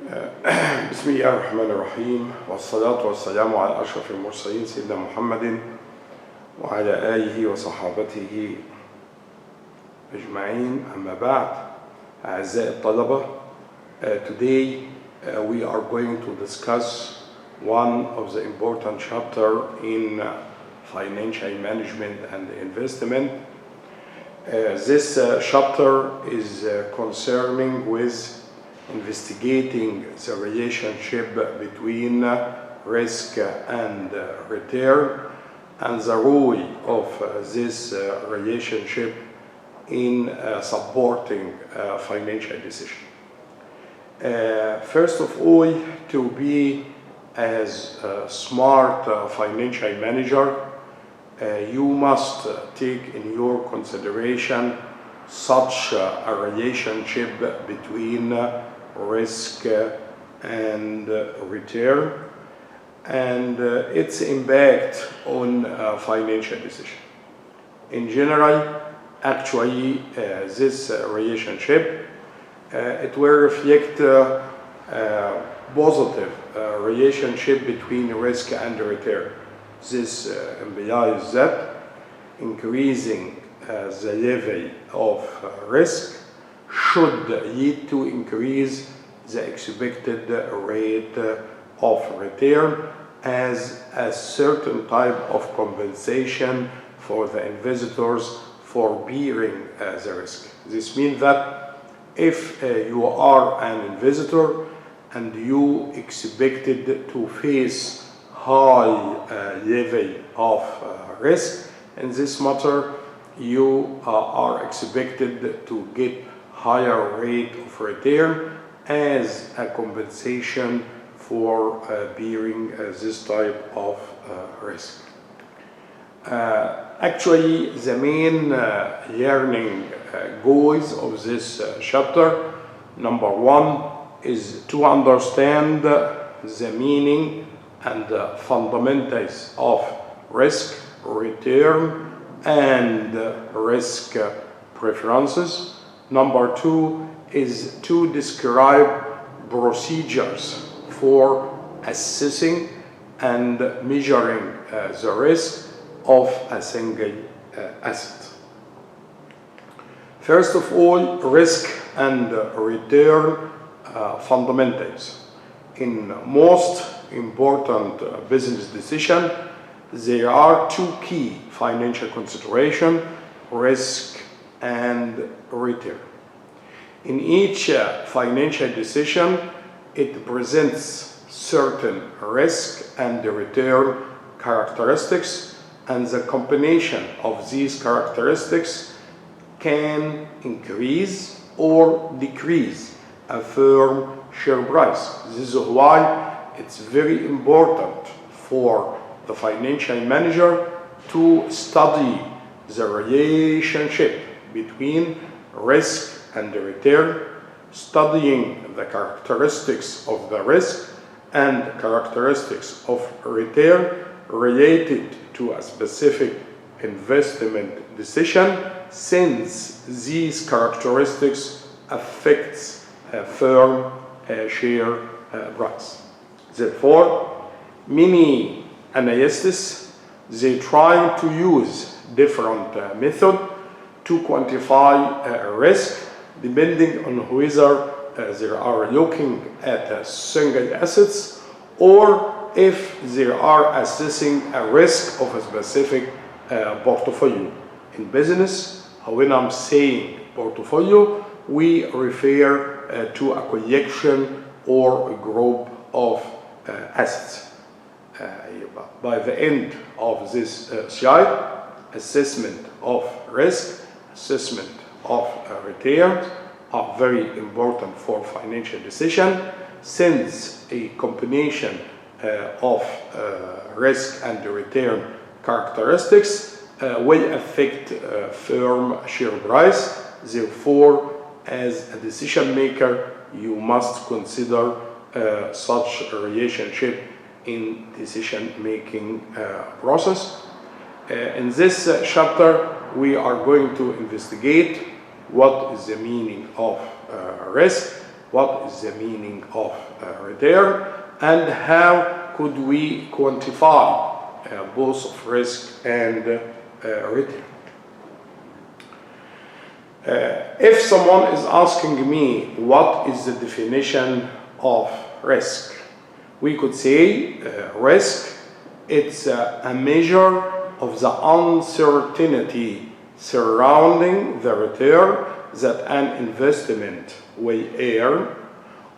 بسم الله الرحمن الرحيم والصلاة والسلام على أشرف المرسلين سيدنا محمد وعلى آله وصحابته أجمعين. أما بعد، أعزائي الطلبة, today we are going to discuss one of the important chapters in financial management and investment. This chapter is concerning with investigating the relationship between risk and return and the role of this relationship in supporting financial decisions. First of all, to be as a smart financial manager, you must take in your consideration such a relationship between risk and return and its impact on financial decision. In general, actually, this relationship it will reflect positive relationship between risk and return. This implies that increasing the level of risk should lead to increase the expected rate of return as a certain type of compensation for the investors for bearing the risk. This means that if you are an investor and you expected to face high level of risk, in this matter you are expected to get higher rate of return as a compensation for bearing this type of risk. Actually, the main learning goals of this chapter, number one, is to understand the meaning and the fundamentals of risk, return, and risk preferences. Number two is to describe procedures for assessing and measuring the risk of a single asset. First of all, risk and return fundamentals. In most important business decisions, there are two key financial considerations: risk and return. In each financial decision, it presents certain risk and return characteristics, and the combination of these characteristics can increase or decrease a firm share price. This is why it's very important for the financial manager to study the relationship between risk and the return, studying the characteristics of the risk and characteristics of return related to a specific investment decision, since these characteristics affects a firm share price. Therefore, many analysts, they try to use different methods to quantify risk depending on whether they are looking at single assets or if they are assessing a risk of a specific portfolio. In business, when I'm saying portfolio, we refer to a collection or a group of assets. By the end of this slide, assessment of risk, assessment of returns are very important for financial decision, since a combination of risk and return characteristics will affect firm share price. Therefore, as a decision maker, you must consider such a relationship in decision making process. In this chapter, we are going to investigate what is the meaning of risk, what is the meaning of return, and how could we quantify both of risk and return. If someone is asking me what is the definition of risk, we could say risk, it's a measure of the uncertainty surrounding the return that an investment will earn,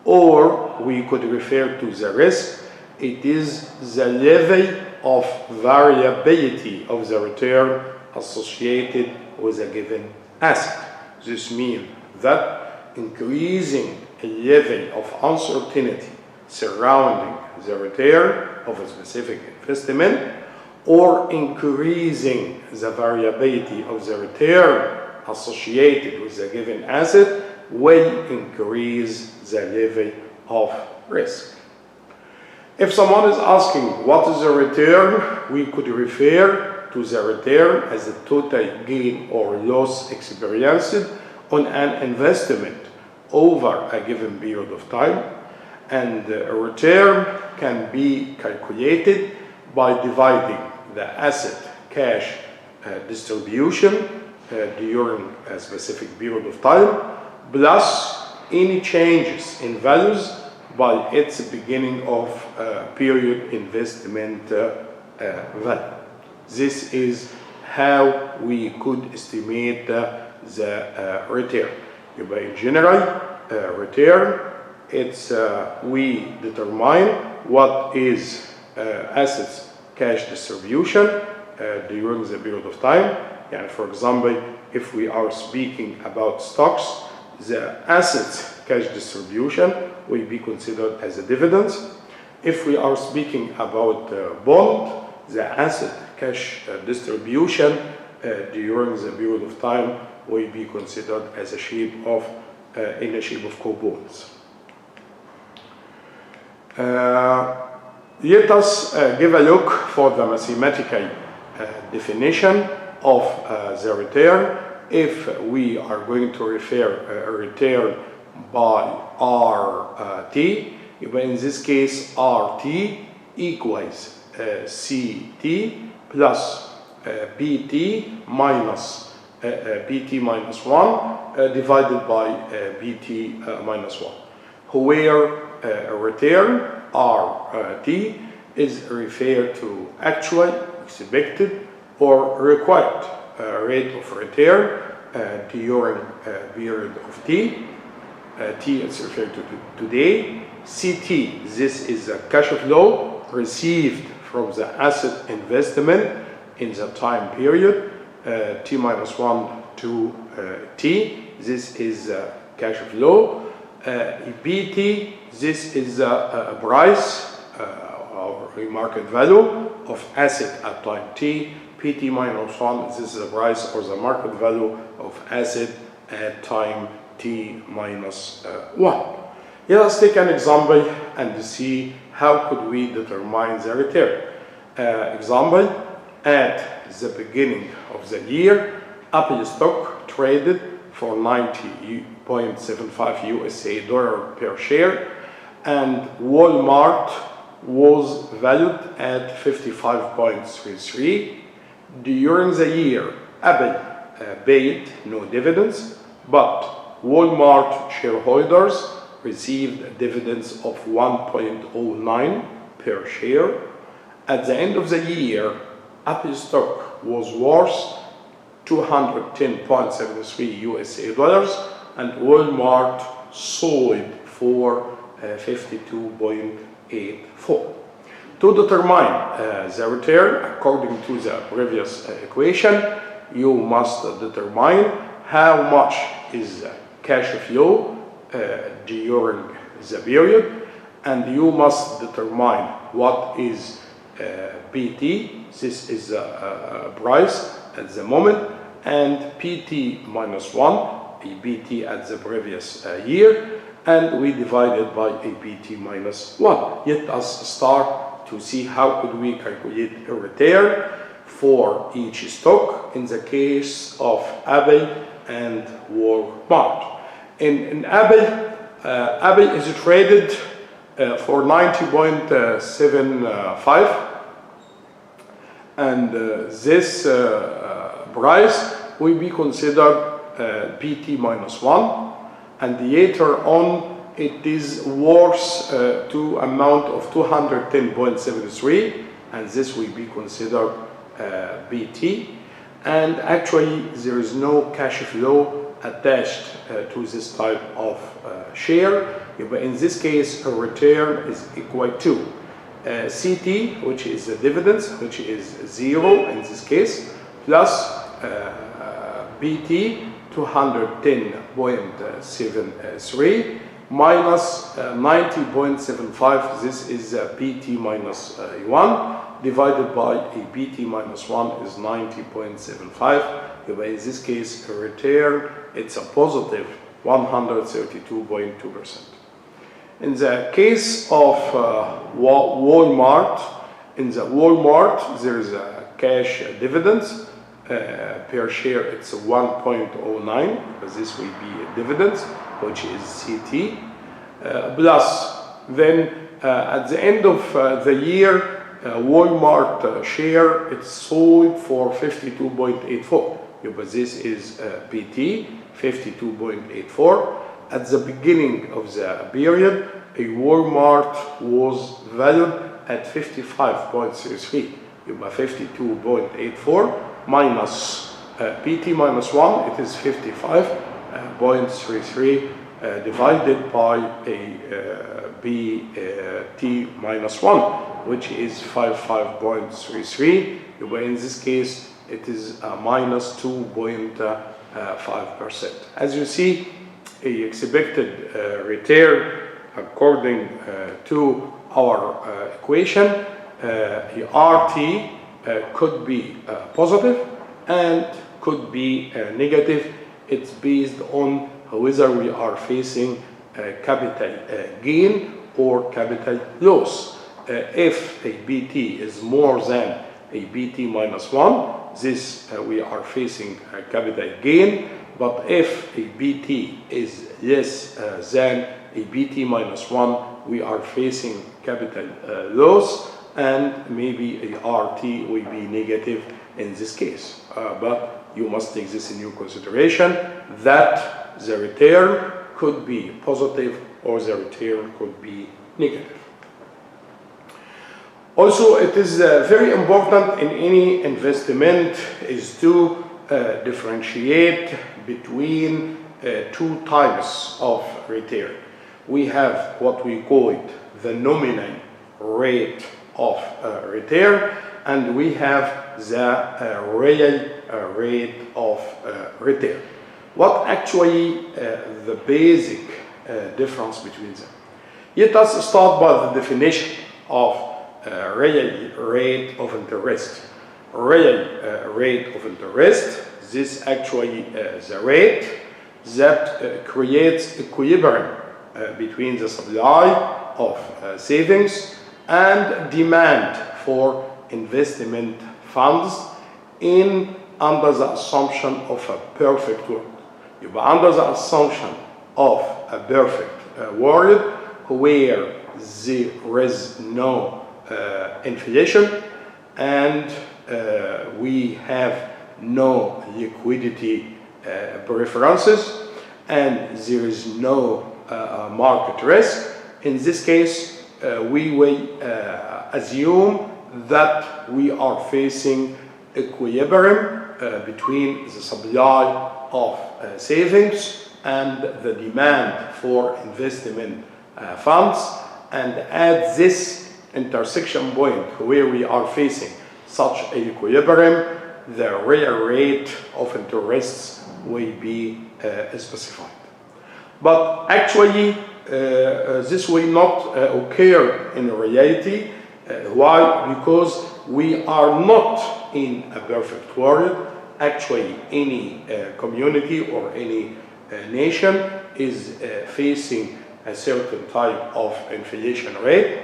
or we could refer to the risk, it is the level of variability of the return associated with a given asset. This means that increasing a level of uncertainty surrounding the return of a specific investment, or increasing the variability of the return associated with a given asset, will increase the level of risk. If someone is asking what is the return, we could refer to the return as the total gain or loss experienced on an investment over a given period of time, and a return can be calculated by dividing the asset cash distribution during a specific period of time plus any changes in values by its beginning of period investment value. This is how we could estimate the return. In general, return, it's we determine what is assets cash distribution during the period of time. And for example, if we are speaking about stocks, the assets cash distribution will be considered as a dividend. If we are speaking about bond, the asset cash distribution during the period of time will be considered as a shape of in the shape of coupons. Let us give a look for the mathematical definition of the return. If we are going to refer a return by RT, in this case RT equals CT plus BT minus BT minus 1 divided by BT minus 1, where a return RT is referred to actual, expected, or required rate of return during a period of T. T is referred to today. CT, this is a cash flow received from the asset investment in the time period, T minus 1 to T, this is cash flow. BT, this is a price or market value of asset at time T. PT minus 1, this is the price or the market value of asset at time T minus 1. Let us take an example and see how could we determine the return. Example, at the beginning of the year, Apple stock traded for 90.75 USA dollar per share, and Walmart was valued at 55.33. During the year, Apple paid no dividends, but Walmart shareholders received dividends of 1.09 per share. At the end of the year, Apple stock was worth 210.73 USA dollars, and Walmart sold for 52.84. To determine the return according to the previous equation, you must determine how much is cash flow during the period, and you must determine what is PT, this is a price at the moment, and PT minus 1, a PT at the previous year, and we divide it by a PT minus 1. Let us start to see how could we calculate a return for each stock in the case of Apple and Walmart. In Apple, Apple is traded for 90.75, and this price will be considered PT minus 1, and later on it is worth to amount of 210.73, and this will be considered BT. And actually there is no cash flow attached to this type of share. But in this case a return is equal to CT, which is the dividends, which is 0 in this case, plus BT 210.73 minus 90.75, this is BT minus 1, divided by a BT minus 1 is 90.75. In this case, a return, it's a positive 132.2%. In the case of Walmart, in the Walmart, there is a cash dividends per share, it's 1.09, but this will be a dividends, which is CT, plus then at the end of the year, Walmart share, it's sold for 52.84, but this is PT, 52.84. At the beginning of the period, a Walmart was valued at 55.33, 52.84 minus PT minus 1, it is 55.33 divided by a BT minus 1, which is 55.33. In this case, it is minus 2.5%. As you see, a expected return according to our equation, RT could be positive and could be negative. It's based on whether we are facing capital gain or capital loss. If a BT is more than a BT minus 1, this we are facing a capital gain. But if a BT is less than a BT minus 1, we are facing capital loss, and maybe a RT will be negative in this case. But you must take this in your consideration, that the return could be positive or the return could be negative. Also, it is very important in any investment is to differentiate between two types of return. We have what we call it the nominal rate of return, and we have the real rate of return. What actually the basic difference between them? Let us start by the definition of real rate of interest. Real rate of interest, this actually the rate that creates equilibrium between the supply of savings and demand for investment funds under the assumption of a perfect world. Under the assumption of a perfect world where there is no inflation and we have no liquidity preferences and there is no market risk. In this case, we will assume that we are facing equilibrium between the supply of savings and the demand for investment funds, and at this intersection point where we are facing such a equilibrium, the real rate of interest will be specified. But actually, this will not occur in reality. Why? Because we are not in a perfect world. Actually, any community or any nation is facing a certain type of inflation rate,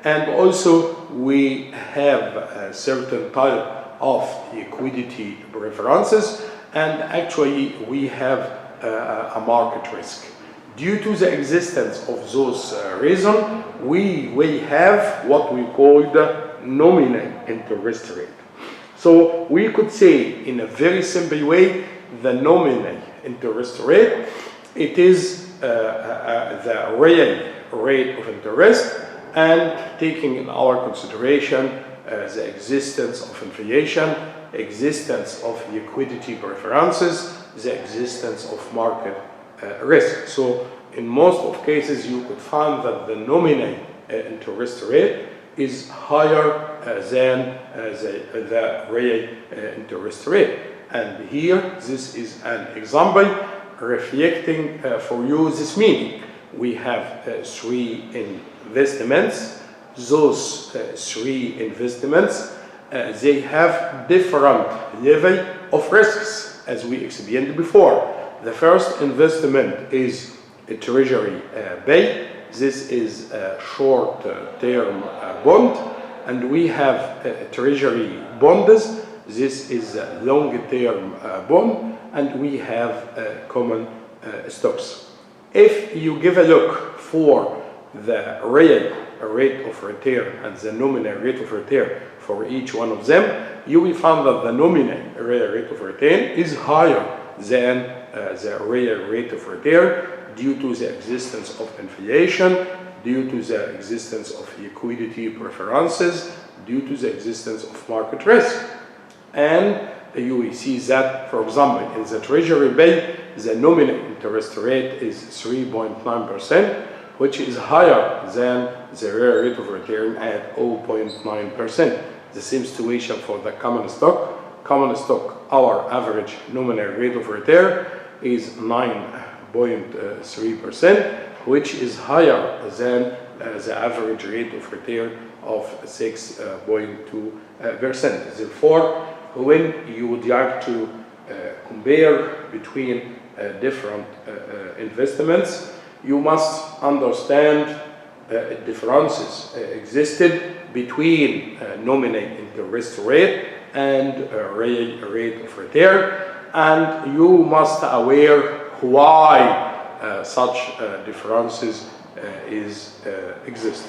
and also we have a certain type of liquidity preferences, and actually we have a market risk. Due to the existence of those reasons, we will have what we call the nominal interest rate. So we could say in a very simple way, the nominal interest rate, it is the real rate of interest, and taking in our consideration the existence of inflation, existence of liquidity preferences, the existence of market risk. So in most of cases you could find that the nominal interest rate is higher than the real interest rate. And here this is an example reflecting for you this meaning. We have three investments. Those three investments, they have different level of risks, as we explained before. The first investment is a treasury bill. This is a short-term bond, and we have treasury bonds. This is a long-term bond, and we have common stocks. If you give a look for the real rate of return and the nominal rate of return for each one of them, you will find that the nominal real rate of return is higher than the real rate of return due to the existence of inflation, due to the existence of liquidity preferences, due to the existence of market risk. And you will see that, for example, in the treasury bill, the nominal interest rate is 3.9%, which is higher than the real rate of return at 0.9%. The same situation for the common stock. Common stock, our average nominal rate of return is 9.3%, which is higher than the average rate of return of 6.2%. Therefore, when you would like to compare between different investments, you must understand differences existed between nominal interest rate and real rate of return, and you must aware why such differences exist.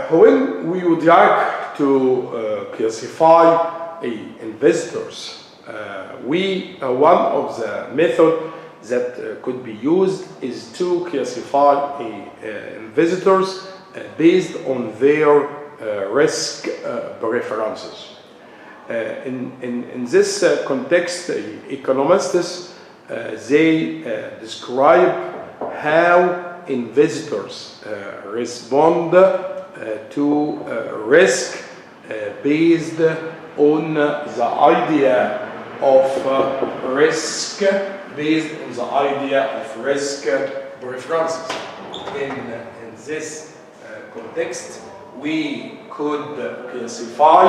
When we would like to classify investors, one of the methods that could be used is to classify investors based on their risk preferences. In this context, economists they describe how investors respond to risk based on the idea of risk preferences. In this context, we could classify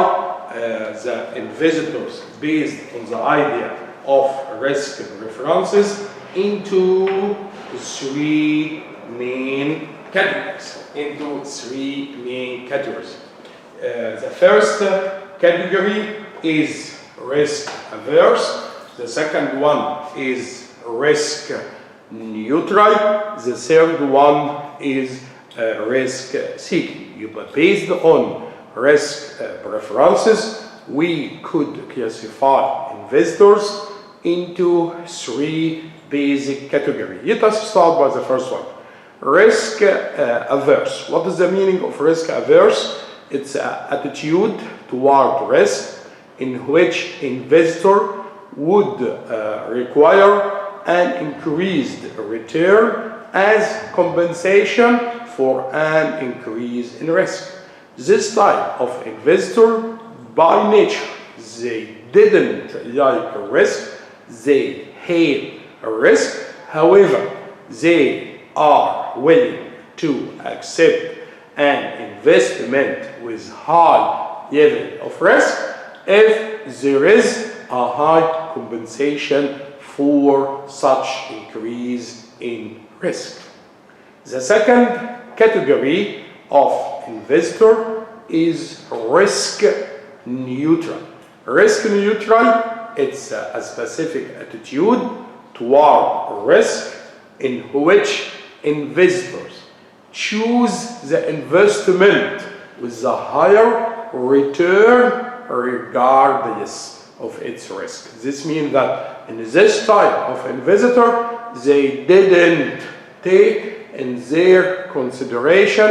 the investors based on the idea of risk preferences into three main categories. The first category is risk averse. The second one is risk neutral. The third one is risk seeking. But based on risk preferences, we could classify investors into three basic categories. Let us start by the first one. Risk averse. What is the meaning of risk averse? It's an attitude toward risk in which investor would require an increased return as compensation for an increase in risk. This type of investor, by nature, they didn't like risk, they hate risk. However, they are willing to accept an investment with high level of risk if there is a high compensation for such increase in risk. The second category of investor is risk neutral. Risk neutral it's a specific attitude toward risk in which investors choose the investment with the higher return regardless of its risk. This means that in this type of investor, they didn't take in their consideration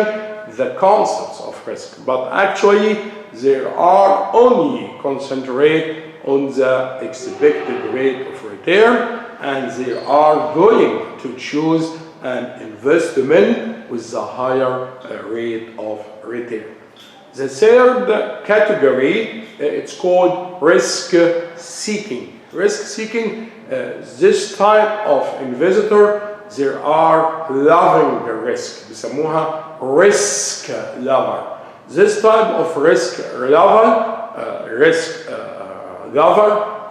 the concepts of risk, but actually they are only concentrate on the expected rate of return, and they are going to choose an investment with the higher rate of return. The third category, it's called risk seeking. Risk seeking, this type of investor, they are loving the risk. بيسموها risk lover. This type of risk lover,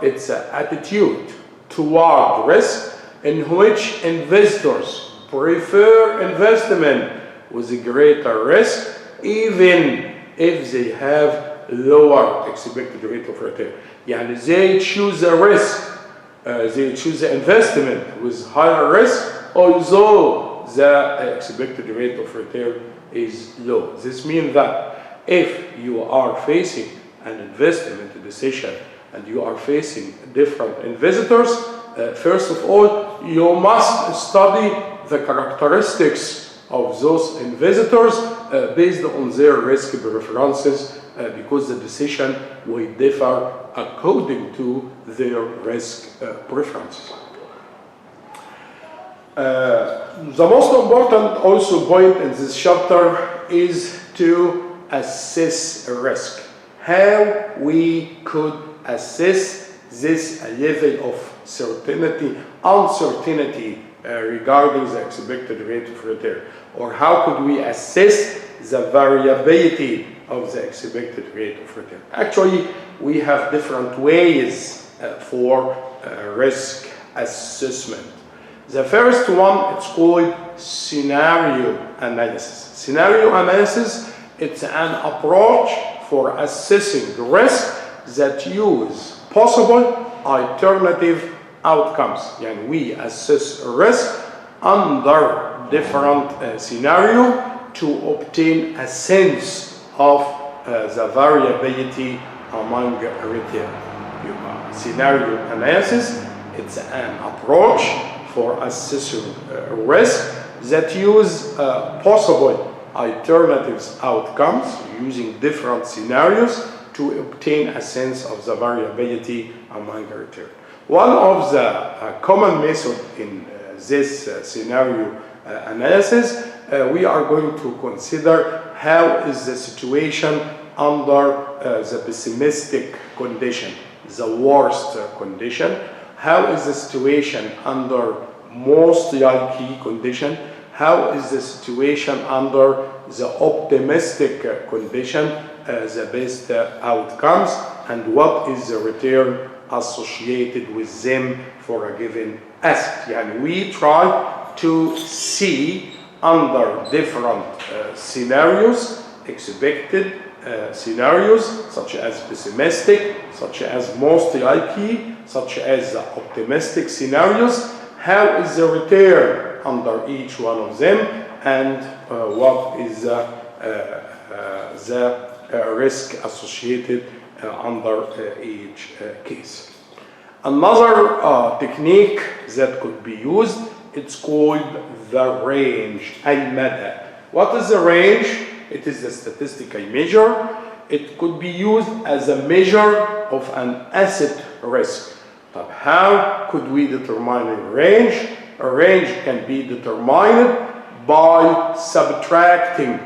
it's an attitude toward risk in which investors prefer investment with a greater risk even if they have lower expected rate of return. يعني they choose a risk, they choose the investment with higher risk although the expected rate of return is low. This means that if you are facing an investment decision and you are facing different investors, first of all, you must study the characteristics of those investors based on their risk preferences because the decision will differ according to their risk preferences. The most important also point in this chapter is to assess risk. How we could assess this level of uncertainty regarding the expected rate of return, or how could we assess the variability of the expected rate of return. Actually, we have different ways for risk assessment. The first one, it's called scenario analysis. Scenario analysis, it's an approach for assessing risk that use possible alternative outcomes. Yani we assess risk under different scenarios to obtain a sense of the variability among return. Scenario analysis, it's an approach for assessing risk that use possible alternatives outcomes using different scenarios to obtain a sense of the variability among return. One of the common methods in this scenario analysis, we are going to consider how is the situation under the pessimistic condition, the worst condition. How is the situation under most likely condition? How is the situation under the optimistic condition, the best outcomes, and what is the return associated with them for a given asset? Yani we try to see under different scenarios, expected scenarios such as pessimistic, such as most likely, such as optimistic scenarios, how is the return under each one of them, and what is the risk associated under each case. Another technique that could be used, it's called the range, al-mada. What is the range? It is a statistical measure. It could be used as a measure of an asset risk. But how could we determine a range? A range can be determined by subtracting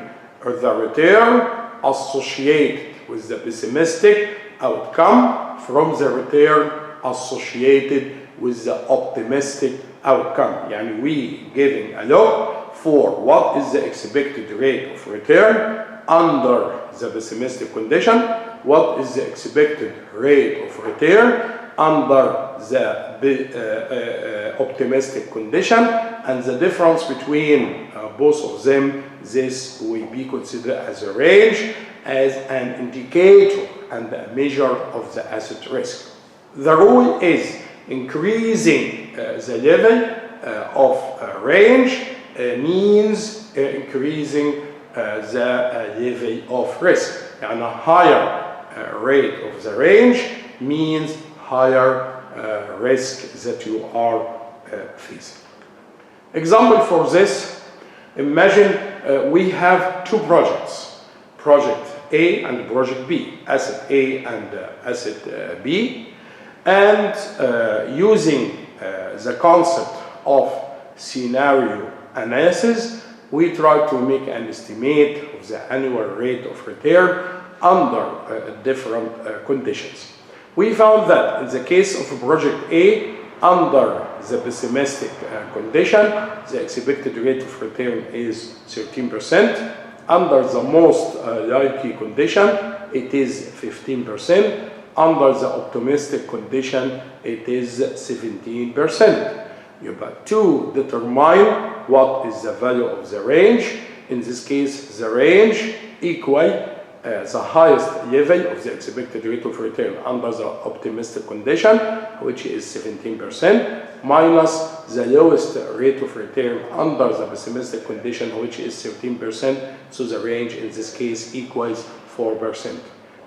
the return associated with the pessimistic outcome from the return associated with the optimistic outcome. Yani we giving a look for what is the expected rate of return under the pessimistic condition, what is the expected rate of return under the optimistic condition, and the difference between both of them. This will be considered as a range, as an indicator and a measure of the asset risk. The rule is increasing the level of range means increasing the level of risk. And a higher rate of the range means higher risk that you are facing. Example for this, imagine we have two projects, project A and project B, asset A and asset B, and using the concept of scenario analysis, we try to make an estimate of the annual rate of return under different conditions. We found that in the case of project A, under the pessimistic condition, the expected rate of return is 13%. Under the most likely condition, it is 15%. Under the optimistic condition, it is 17%. To determine what is the value of the range, in this case, the range equal the highest level of the expected rate of return under the optimistic condition, which is 17%, minus the lowest rate of return under the pessimistic condition, which is 13%. So the range in this case equals 4%.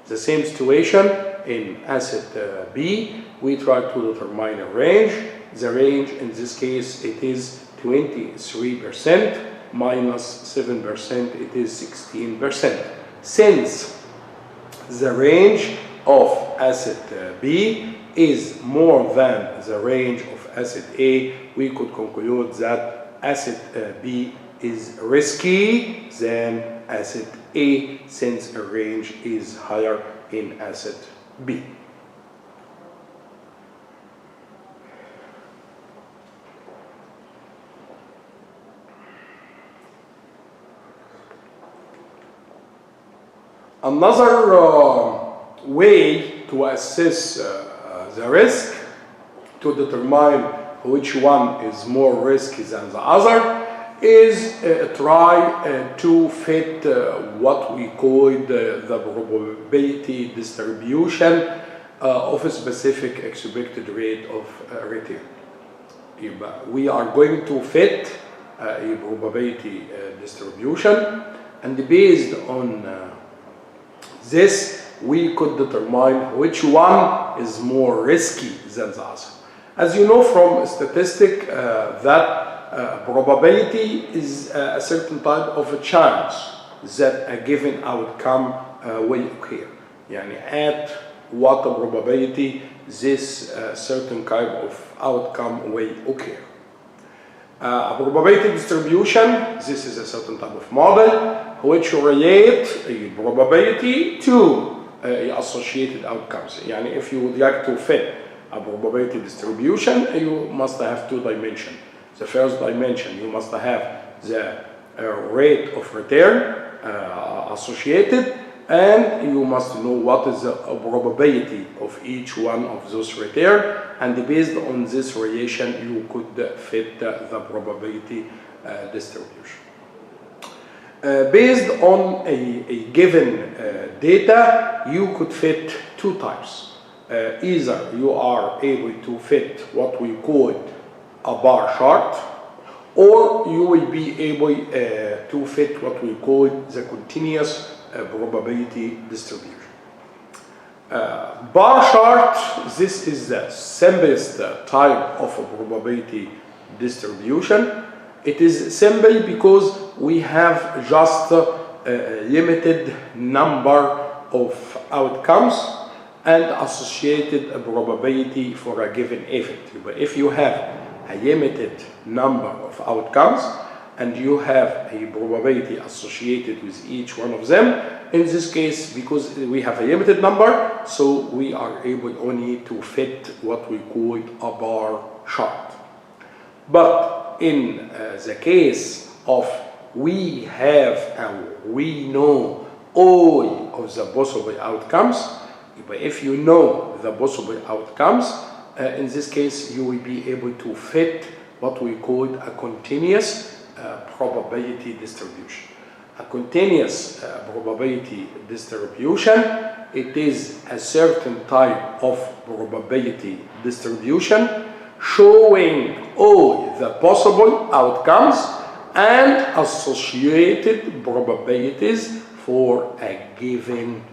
The same situation in asset B, we try to determine a range. The range in this case, it is 23%, minus 7%, it is 16%. Since the range of asset B is more than the range of asset A, we could conclude that asset B is risky than asset A, since the range is higher in asset B. Another way to assess the risk, to determine which one is more risky than the other, is try to fit what we call the probability distribution of a specific expected rate of return. We are going to fit a probability distribution, and based on this, we could determine which one is more risky than the other. As you know from statistic, that probability is a certain type of a chance that a given outcome will occur. At what probability this certain kind of outcome will occur. A probability distribution, this is a certain type of model which relate a probability to associated outcomes. If you would like to fit a probability distribution, you must have two dimensions. The first dimension, you must have the rate of return associated, and you must know what is the probability of each one of those return, and based on this relation, you could fit the probability distribution. Based on a given data, you could fit two types. Either you are able to fit what we call a bar chart, or you will be able to fit what we call the continuous probability distribution. Bar chart, this is the simplest type of a probability distribution. It is simple because we have just a limited number of outcomes and associated probability for a given event. But if you have a limited number of outcomes and you have a probability associated with each one of them, in this case, because we have a limited number, so we are able only to fit what we call a bar chart. But in the case of we have and we know all of the possible outcomes, but if you know the possible outcomes, in this case you will be able to fit what we call a continuous probability distribution. A continuous probability distribution it is a certain type of probability distribution showing all the possible outcomes and associated probabilities for a given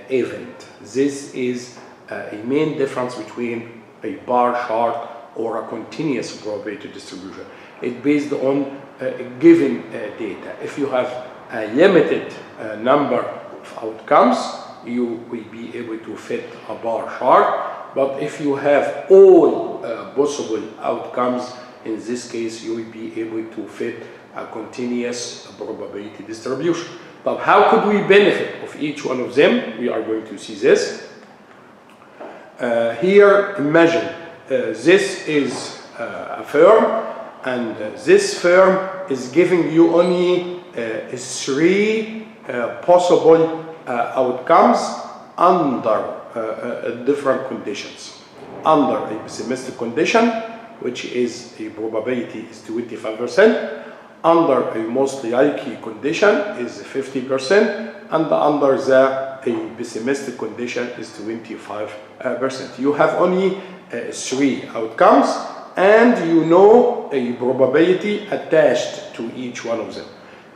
event. This is a main difference between a bar chart or a continuous probability distribution. It's based on given data. If you have a limited number of outcomes, you will be able to fit a bar chart. But if you have all possible outcomes, in this case, you will be able to fit a continuous probability distribution. But how could we benefit of each one of them? We are going to see this. Here, imagine this is a firm, and this firm is giving you only 3 possible outcomes under different conditions. Under a pessimistic condition, which is a probability is 25%, under a most likely condition is 50%, and under the a pessimistic condition is 25%. You have only 3 outcomes, and you know a probability attached to each one of them.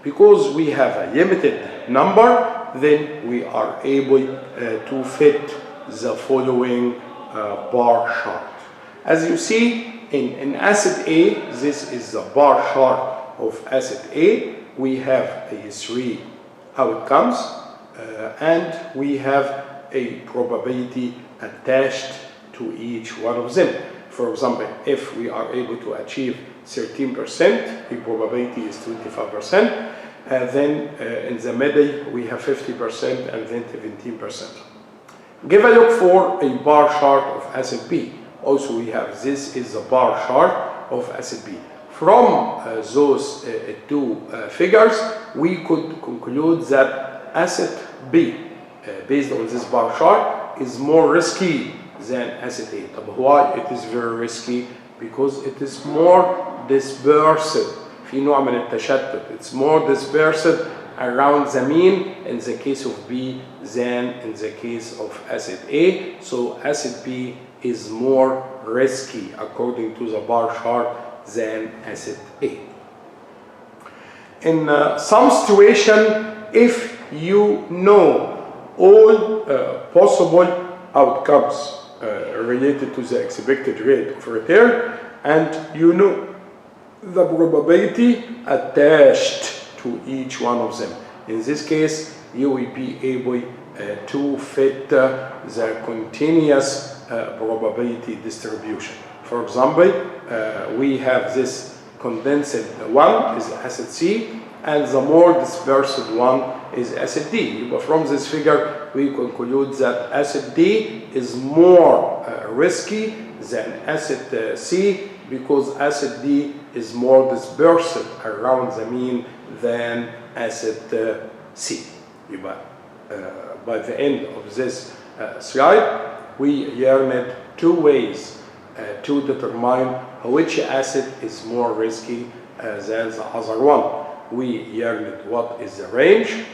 Because we have a limited number, then we are able to fit the following bar chart. As you see, in asset A, this is the bar chart of asset A. We have 3 outcomes, and we have a probability attached to each one of them. For example, if we are able to achieve 13%, the probability is 25%, then in the middle we have 50% and then 17%. Give a look for a bar chart of asset B. Also we have, this is the bar chart of asset B. From those 2 figures, we could conclude that asset B, based on this bar chart, is more risky than asset A. Why it is very risky? Because it is more dispersed. في نوع من التشتت. It's more dispersed around the mean in the case of B than in the case of asset A. So asset B is more risky according to the bar chart than asset A. In some situation, if you know all possible outcomes related to the expected rate of return, and you know the probability attached to each one of them. In this case, you will be able to fit the continuous probability distribution. For example, we have this condensed one is asset C, and the more dispersed one is asset D. But from this figure, we conclude that asset D is more risky than asset C, because asset D is more dispersed around the mean than asset C. By the end of this slide, we learned 2 ways to determine which asset is more risky than the other one. We learned what is the range.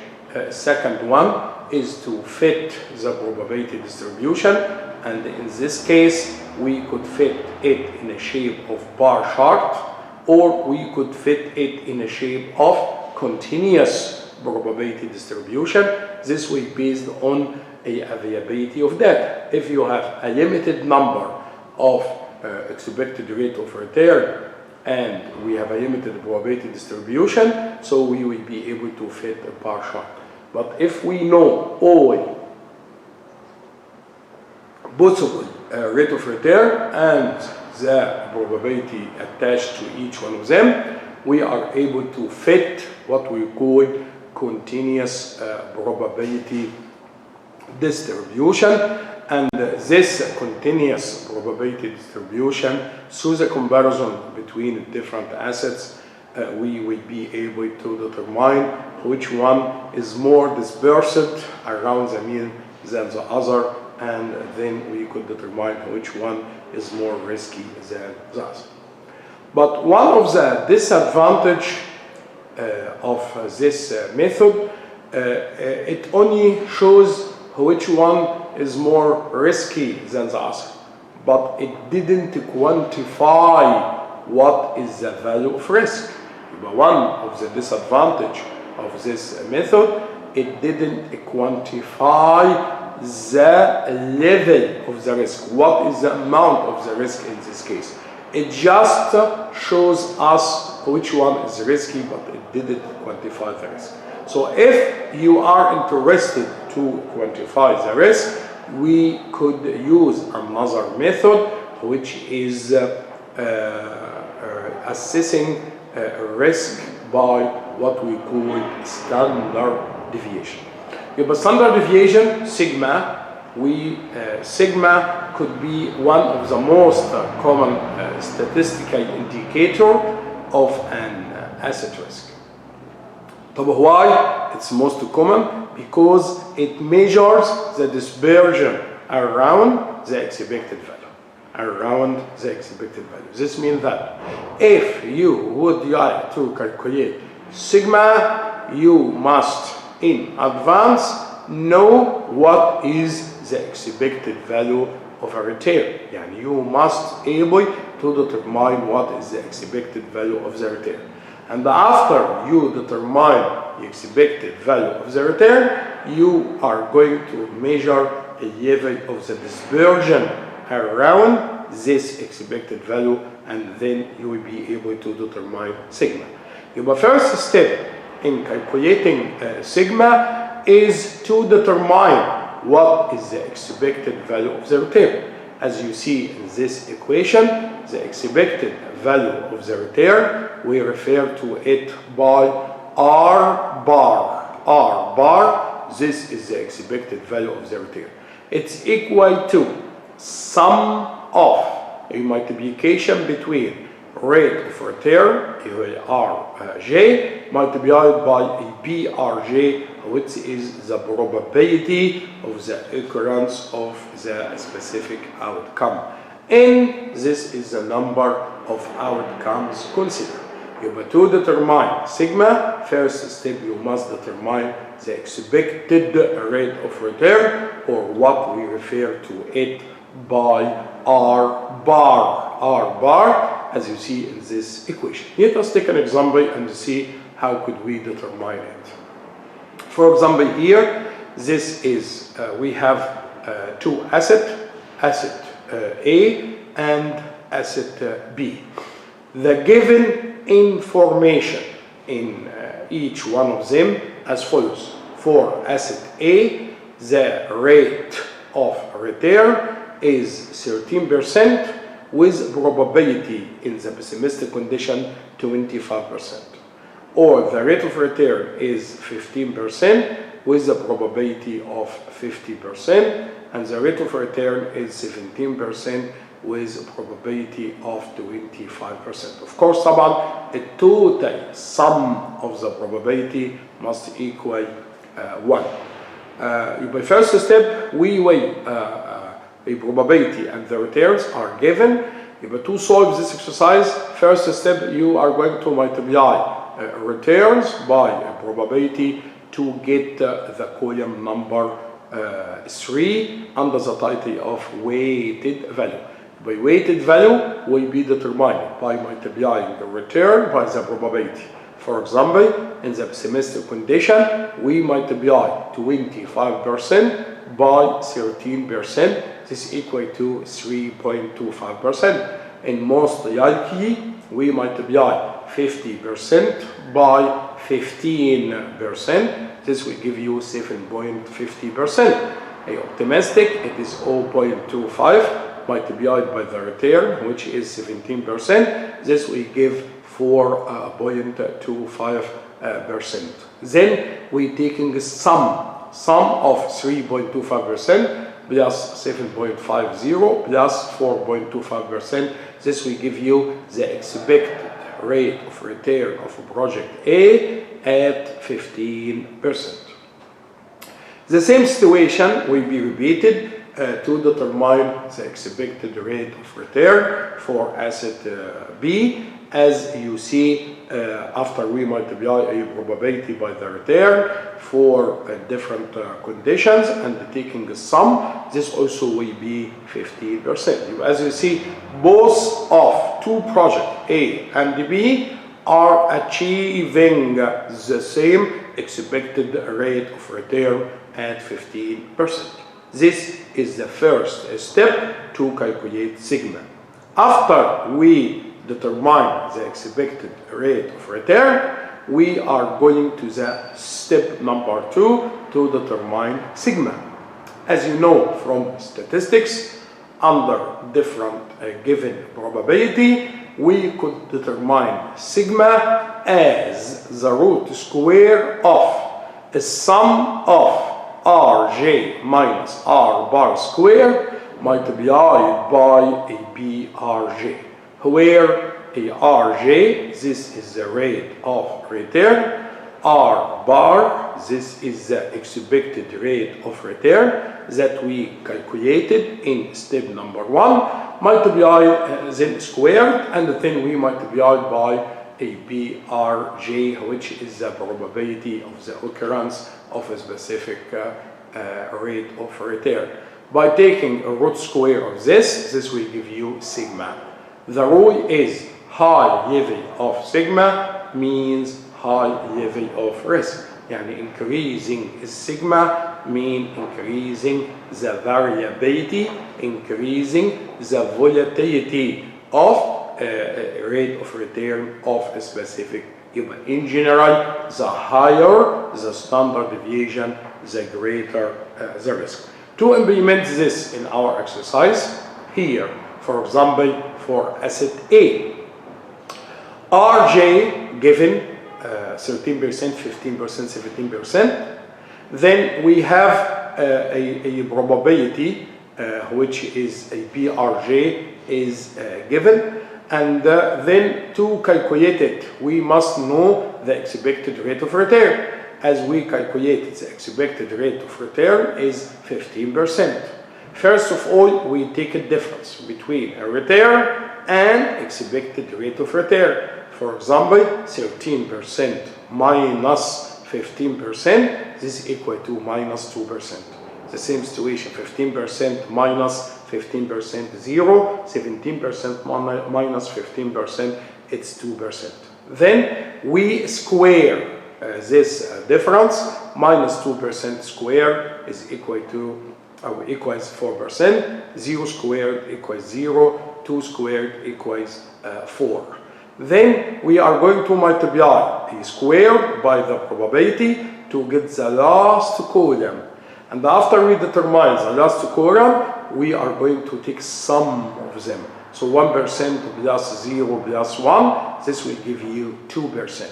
Second one is to fit the probability distribution, and in this case we could fit it in a shape of bar chart, or we could fit it in a shape of continuous probability distribution. This will be based on a availability of data. If you have a limited number of expected rate of return and we have a limited probability distribution, so we will be able to fit a bar chart. But if we know all possible rate of return and the probability attached to each one of them, we are able to fit what we call continuous probability distribution. And this continuous probability distribution, through the comparison between different assets, we will be able to determine which one is more dispersed around the mean than the other, and then we could determine which one is more risky than the other. But one of the disadvantages of this method, it only shows which one is more risky than the other, but it didn't quantify what is the value of risk. But one of the disadvantage of this method, it didn't quantify the level of the risk. What is the amount of the risk in this case? It just shows us which one is risky, but it didn't quantify the risk. So if you are interested to quantify the risk, we could use another method, which is assessing risk by what we call standard deviation. يبقى standard deviation sigma, sigma could be one of the most common statistical indicator of an asset risk. طب why it's most common? Because it measures the dispersion around the expected value. Around the expected value. This means that if you would like to calculate sigma, you must in advance know what is the expected value of a return. Yani you must able to determine what is the expected value of the return. And after you determine the expected value of the return, you are going to measure a level of the dispersion around this expected value, and then you will be able to determine sigma. Your first step in calculating sigma is to determine what is the expected value of the return. As you see in this equation, the expected value of the return, we refer to it by R bar. R bar, this is the expected value of the return. It's equal to sum of a multiplication between rate of return, Rj, multiplied by a Prj, which is the probability of the occurrence of the specific outcome. And this is the number of outcomes considered. To determine sigma, first step you must determine the expected rate of return, or what we refer to it by R bar. R bar, as you see in this equation. Let us take an example and see how could we determine it. For example, here, this is, we have two assets, asset A and asset B. The given information in each one of them as follows. For asset A, the rate of return is 13% with probability in the pessimistic condition 25%. Or the rate of return is 15% with the probability of 50%, and the rate of return is 17% with a probability of 25%. Of course, طبعا the total sum of the probability must equal 1. By first step, we weigh a probability and the returns are given. To solve this exercise, first step, you are going to multiply returns by a probability to get the column number 3 under the title of weighted value. By weighted value will be determined by multiplying the return by the probability. For example, in the pessimistic condition, we multiply 25% by 13%. This is equal to 3.25%. And most likely, we multiply 50% by 15%. This will give you 7.50%. Optimistic, it is 0.25 multiplied by the return, which is 17%. This will give 4.25%. Then we taking sum of 3.25% plus 7.50 plus 4.25%. This will give you the expected rate of return of project A at 15%. The same situation will be repeated to determine the expected rate of return for asset B. as you see, after we multiply a probability by the return for different conditions and taking the sum, this also will be 15%. As you see, both of two projects, A and B, are achieving the same expected rate of return at 15%. This is the first step to calculate sigma. After we determine the expected rate of return, we are going to the step number 2 to determine sigma. As you know from statistics, under different given probability, we could determine sigma as the root square of the sum of Rj minus R bar square multiplied by a Brj, where a Rj, this is the rate of return, R bar, this is the expected rate of return that we calculated in step number 1, multiply then squared, and then we multiply by a Brj, which is the probability of the occurrence of a specific rate of return. By taking a root square of this will give you sigma. The rule is high level of sigma means high level of risk. Yani increasing sigma means increasing the variability, increasing the volatility of rate of return of a specific event. In general, the higher the standard deviation, the greater the risk. To implement this in our exercise, here, for example, for asset A, Rj given 13%, 15%, 17%, then we have a probability which is a Brj is given, and then to calculate it, we must know the expected rate of return. As we calculated, the expected rate of return is 15%. First of all, we take a difference between a return and expected rate of return. For example, 13% minus 15%, this is equal to minus 2%. The same situation, 15% minus 15%, 0, 17% minus 15%, it's 2%. Then we square this difference, minus 2% squared is equal to equals 4%, 0 squared equals 0, 2 squared equals 4. Then we are going to multiply the square by the probability to get the last column. And after we determine the last column, we are going to take sum of them. So 1% plus 0 plus 1, this will give you 2%.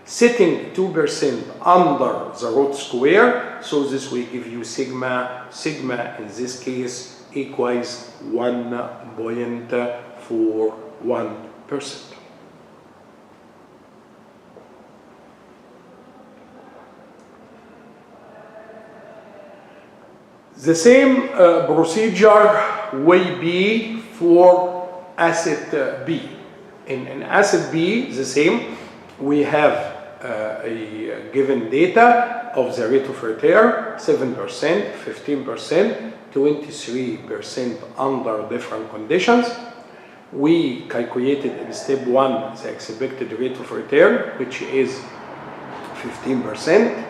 Setting 2% under the root square, so this will give you sigma. Sigma in this case equals 1.41%. The same procedure will be for asset B. In asset B, the same. We have a given data of the rate of return, 7%, 15%, 23% under different conditions. We calculated in step 1 the expected rate of return, which is 15%.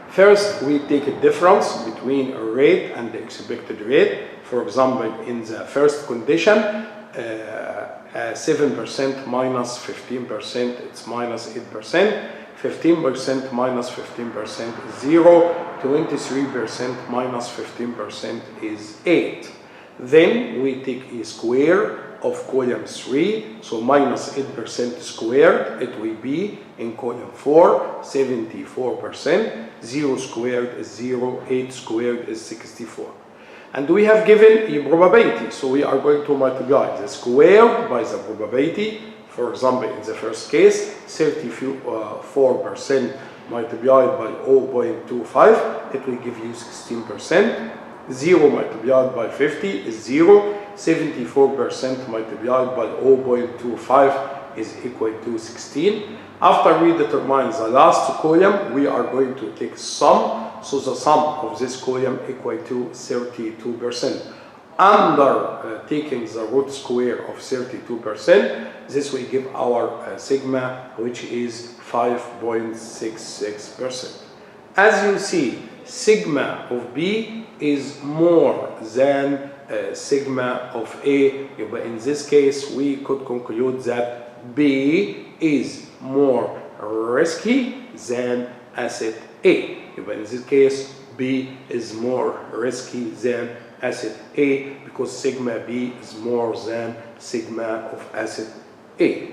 First, we take a difference between a rate and the expected rate. For example, in the first condition, 7% minus 15%, it's minus 8%. 15% minus 15% is 0. 23% minus 15% is 8. Then we take a square of column 3, so minus 8% squared, it will be in column 4, 74%, 0 squared is 0, 8 squared is 64. And we have given a probability, so we are going to multiply the square by the probability. For example, in the first case, 34% multiplied by 0.25, it will give you 16%. 0 multiplied by 50 is 0. 74% multiplied by 0.25 is equal to 16. After we determine the last column, we are going to take sum. So the sum of this column equal to 32%. Under taking the root square of 32%, this will give our sigma, which is 5.66%. As you see, sigma of B is more than sigma of A. But in this case, we could conclude that B is more risky than asset A. But in this case, B is more risky than asset A because sigma B is more than sigma of asset A.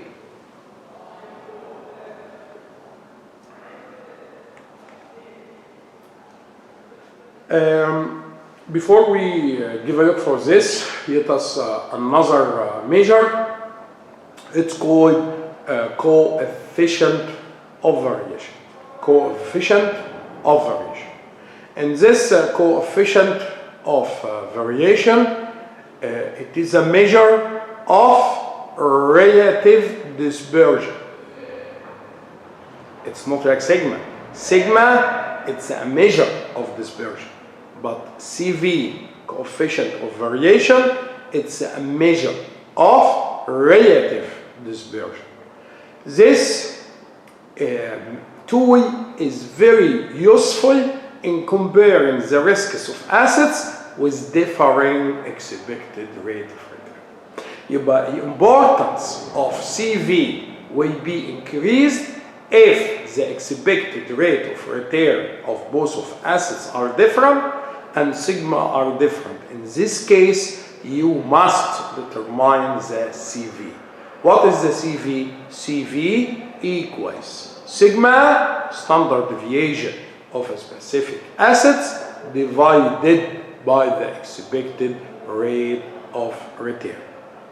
Before we give a look for this, let us another measure. It's called coefficient of variation. Coefficient of variation. And this coefficient of variation, it is a measure of relative dispersion. It's not like sigma. Sigma, it's a measure of dispersion. But CV, coefficient of variation, it's a measure of relative dispersion. This tool is very useful in comparing the risks of assets with differing expected rate of return. The importance of CV will be increased if the expected rate of return of both of assets are different and sigma are different. In this case, you must determine the CV. What is the CV? CV equals sigma, standard deviation of a specific assets, divided by the expected rate of return.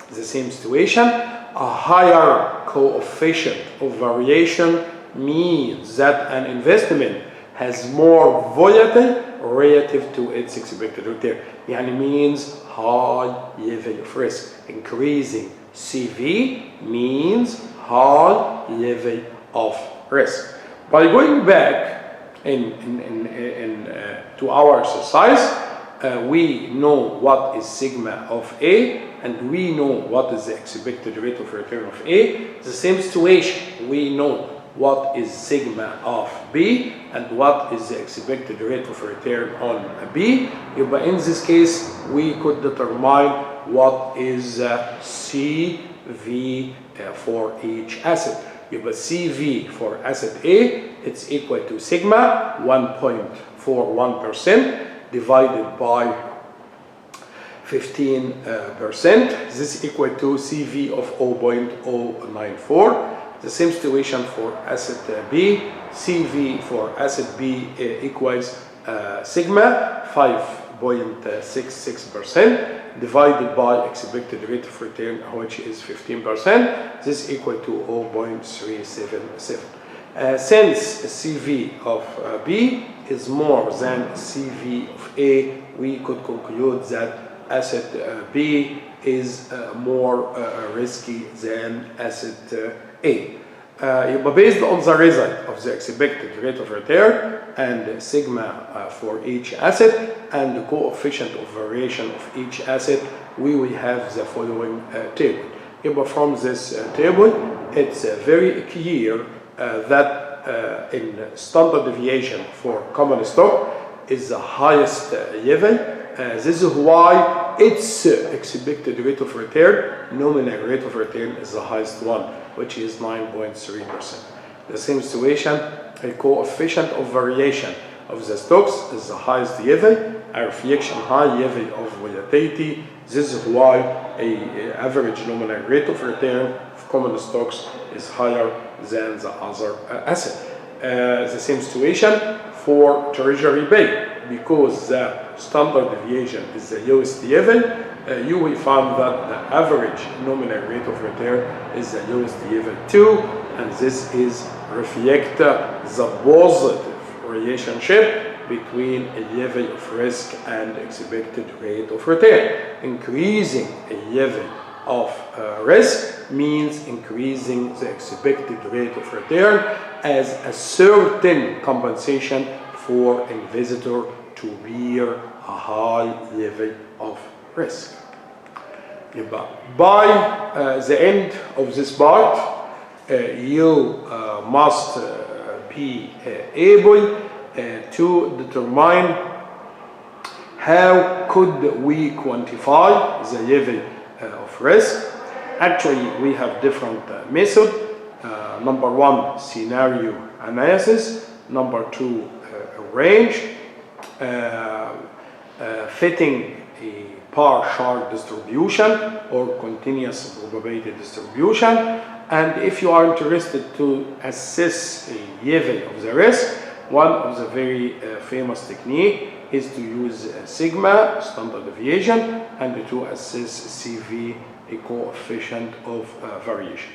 The same situation, a higher coefficient of variation means that an investment has more volatility relative to its expected return. Yani means high level of risk. Increasing CV means high level of risk. By going back to our exercise, we know what is sigma of A, and we know what is the expected rate of return of A. The same situation, we know what is sigma of B and what is the expected rate of return on B. But in this case, we could determine what is CV for each asset. But CV for asset A, it's equal to sigma 1.41% divided by 15%. This is equal to CV of 0.094. The same situation for asset B. CV for asset B equals sigma 5.66% divided by expected rate of return, which is 15%. This is equal to 0.377. Since CV of B is more than CV of A, we could conclude that asset B is more risky than asset A. But based on the result of the expected rate of return and sigma for each asset and the coefficient of variation of each asset, we will have the following table. But from this table, it's very clear that in standard deviation for common stock is the highest level. This is why its expected rate of return, nominal rate of return, is the highest one, which is 9.3%. The same situation, a coefficient of variation of the stocks is the highest level, a reflection high level of volatility. This is why an average nominal rate of return of common stocks is higher than the other asset. The same situation for treasury bill. Because the standard deviation is the lowest level, you will find that the average nominal rate of return is the lowest level too, and this is reflect the positive relationship between a level of risk and expected rate of return. Increasing a level of risk means increasing the expected rate of return as a certain compensation for investor to bear a high level of risk. By the end of this part, you must be able to determine how could we quantify the level of risk. Actually, we have different methods. Number one, scenario analysis. Number two, range, fitting a partial distribution or continuous probability distribution. And if you are interested to assess a level of the risk, one of the very famous technique is to use sigma, standard deviation, and to assess CV, a coefficient of variation.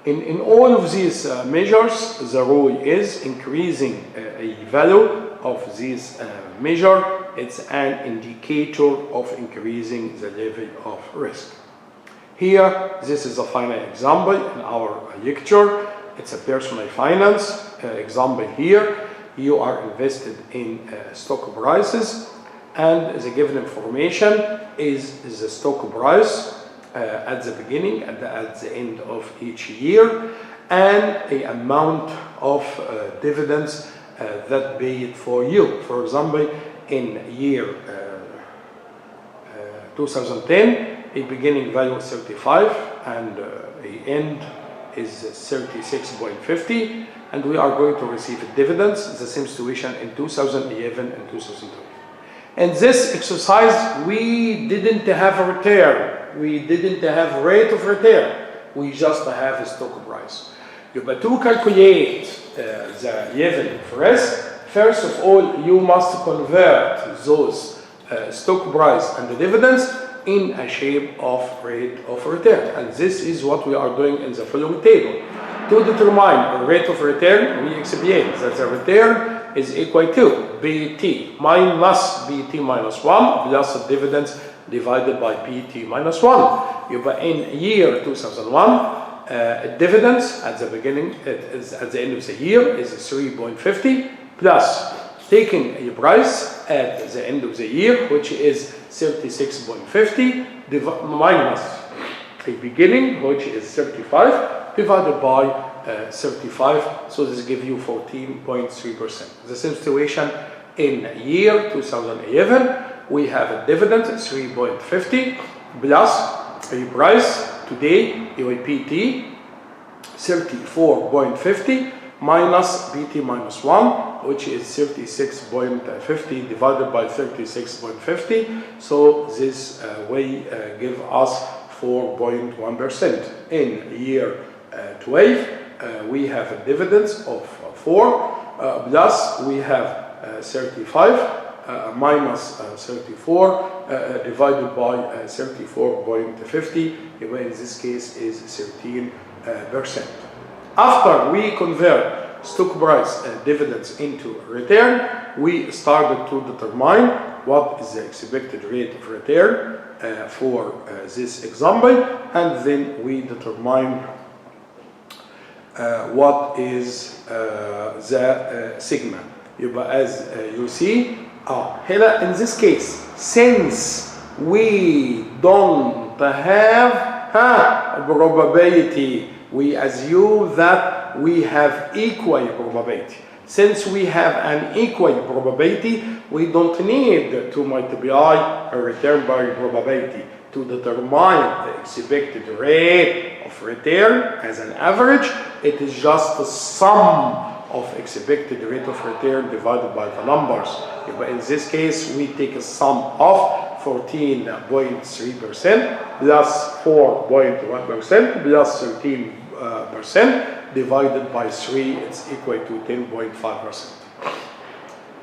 In all of these measures, the rule is increasing a value of this measure. It's an indicator of increasing the level of risk. Here, this is a final example in our lecture. It's a personal finance example here. You are invested in stock prices, and the given information is the stock price at the beginning and at the end of each year, and the amount of dividends that paid for you. For example, in year 2010, a beginning value is 35 and the end is 36.50, and we are going to receive dividends. The same situation in 2011 and 2012. In this exercise, we didn't have a return. We didn't have a rate of return. We just have a stock price. But to calculate the level of risk, first of all, you must convert those stock price and the dividends in a shape of rate of return. And this is what we are doing in the following table. To determine a rate of return, we explain that the return is equal to BT minus BT minus 1 plus the dividends divided by BT minus 1. In year 2001, dividends at the beginning, at the end of the year, is 3.50 plus taking a price at the end of the year, which is 36.50 minus a beginning, which is 35, divided by 35, so this gives you 14.3%. The same situation in year 2011, we have a dividend 3.50 plus a price today, UAPT 34.50 minus BT minus 1, which is 36.50 divided by 36.50. So this way give us 4.1%. In year 12, we have a dividends of 4 plus we have 35 minus 34 divided by 34.50, in this case is 13%. After we convert stock price dividends into return, we started to determine what is the expected rate of return for this example, and then we determine what is the sigma. As you see, here in this case, since we don't have a probability, we assume that we have equal probability. Since we have an equal probability, we don't need to multiply a return by probability to determine the expected rate of return as an average. It is just the sum of expected rate of return divided by the numbers. In this case, we take a sum of 14.3% plus 4.1% plus 13% divided by 3, it's equal to 10.5%.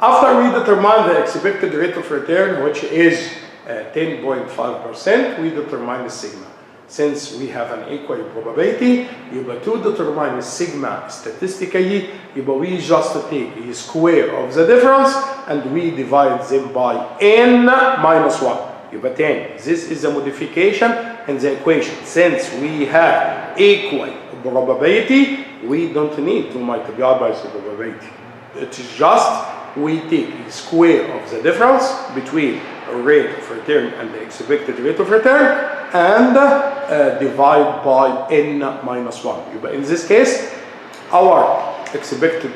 After we determine the expected rate of return, which is 10.5%, we determine the sigma. Since we have an equal probability, to determine the sigma statistically, we just take the square of the difference and we divide them by n minus 1. 10. This is the modification in the equation. Since we have equal probability, we don't need to multiply by the probability. It is just we take the square of the difference between rate of return and the expected rate of return and divide by n minus 1. But in this case, our expected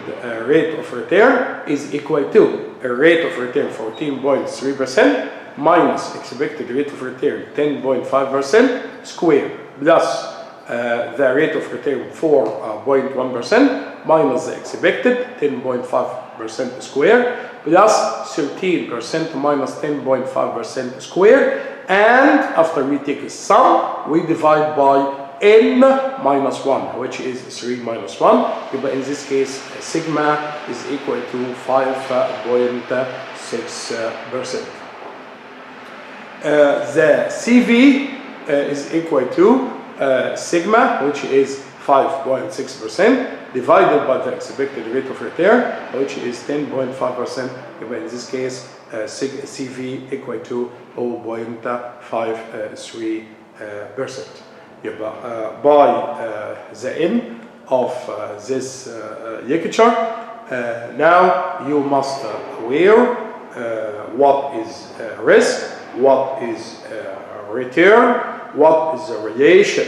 rate of return is equal to a rate of return 14.3% minus expected rate of return 10.5% square plus the rate of return 4.1% minus the expected 10.5% square plus 13% minus 10.5% square, and after we take a sum we divide by n minus 1, which is 3 minus 1. But in this case sigma is equal to 5.6%. The CV is equal to sigma, which is 5.6%, divided by the expected rate of return, which is 10.5%. But in this case, CV equal to 0.53%. By the end of this lecture, now you must aware what is risk, what is return, what is the relation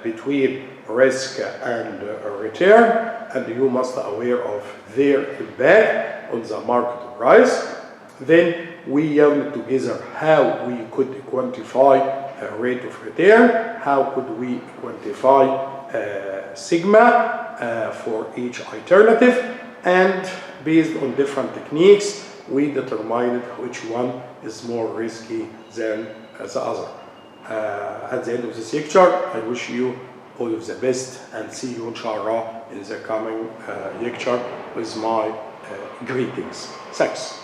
between risk and return, and you must aware of their impact on the market price. Then we learn together how we could quantify rate of return, how could we quantify sigma for each alternative, and based on different techniques we determined which one is more risky than the other. At the end of this lecture, I wish you all of the best and see you inshallah in the coming lecture with my greetings. Thanks.